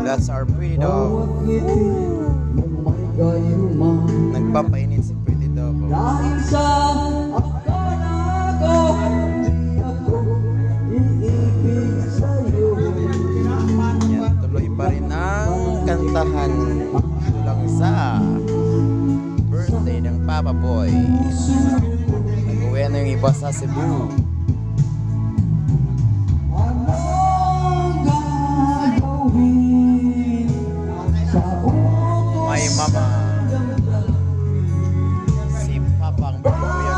That's our pretty dog. Nagpapainit si pretty dog. Dahil sa akala ko, di ako iibig sa'yo. Yan, tuloy pa rin ang kantahan. Ito lang sa birthday ng Papa Boy. Nag-uwi na yung iba sa Cebu. Anong gagawin sa utos My mama. Si Papa ang birthday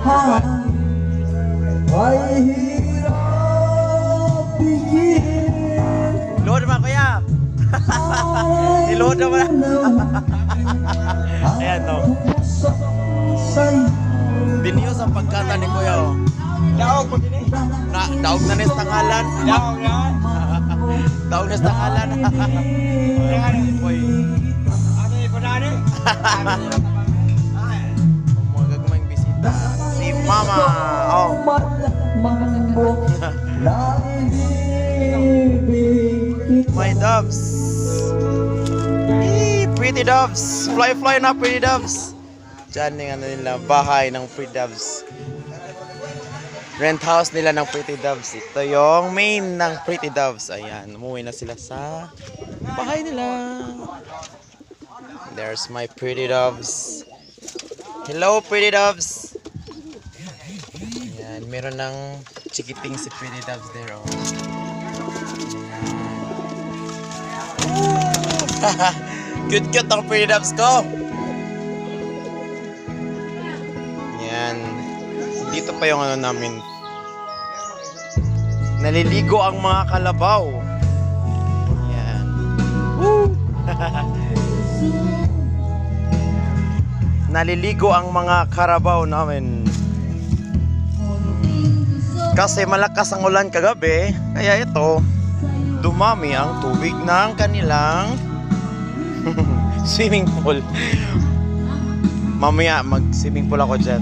ha? Ay hirap bigyan. Load naman kuya. Niload naman. Ayan no. Biniyos ang pagkanta ni kuya. Oh. Daog mo din eh. Daog na nis tangalan. Daog yan. Daog na nis tangalan. Boy. Ano yung kunani? Mga gagawing bisita. Si Mama. Oh. My doves. Hey, pretty doves. Fly, fly na pretty doves. Diyan yung ano nila, bahay ng pretty doves. Rent house nila ng pretty doves. Ito yung main ng pretty doves. Ayan, umuwi na sila sa bahay nila. There's my pretty doves. Hello, pretty doves. Ayan, meron ng chikiting si pretty doves there. Oh. Cute-cute ang pretty doves ko. Yan. Dito pa yung ano namin. Naliligo ang mga kalabaw. Yan. Woo! Naliligo ang mga karabaw namin. Kasi malakas ang ulan kagabi, kaya ito, dumami ang tubig ng kanilang swimming pool. Mamaya mag-swimming pool ako dyan.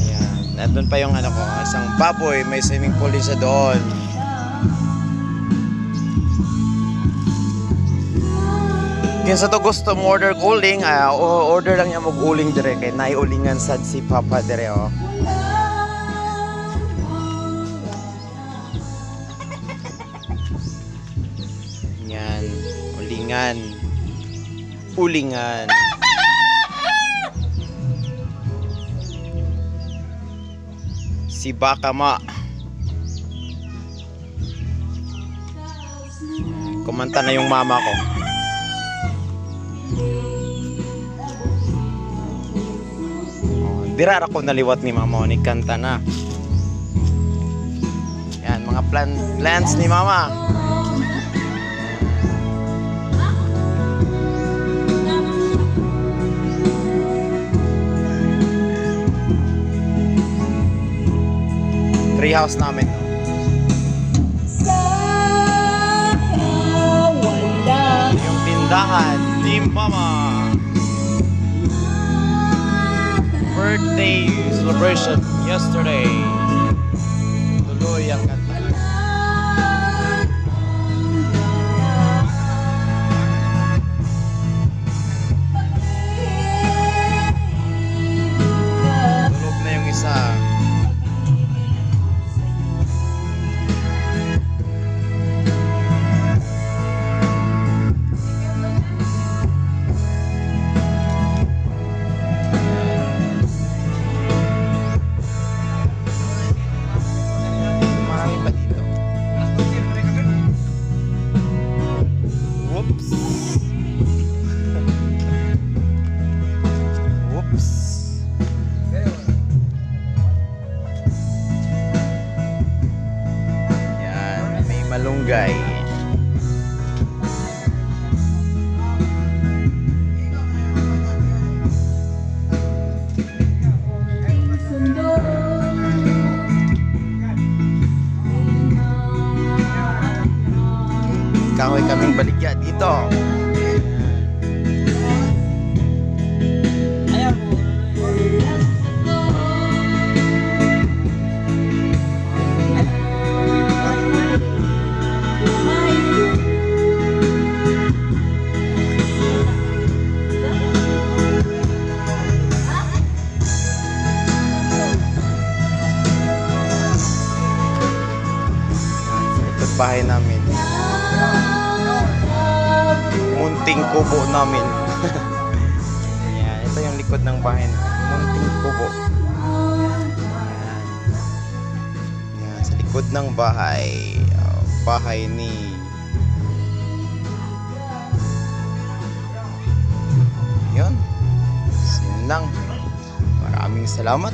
Ayan. Nandun pa yung ano ko, isang baboy, may swimming pool din siya doon. Kinsa to gusto mo order uling, order lang niya mag-uling dire kay naiulingan sad si Papa dire oh. Yan, ulingan. Ulingan. Si Bakama. Kumanta na yung mama ko. Dirar ako naliwat ni mama, ni kanta na. Yan, mga plans ni mama. Treehouse namin. Yung tindahan ni mama. Birthday celebration yesterday. Tuloy ang kantahan. Tulog na yung isa. Malunggay. Kahoy kaming baligya dito. bahay namin. Munting kubo namin. Ayan, ito yung likod ng bahay. Munting kubo. Ayan. Ayan, sa likod ng bahay. Bahay ni yun. So, yun lang. Maraming salamat.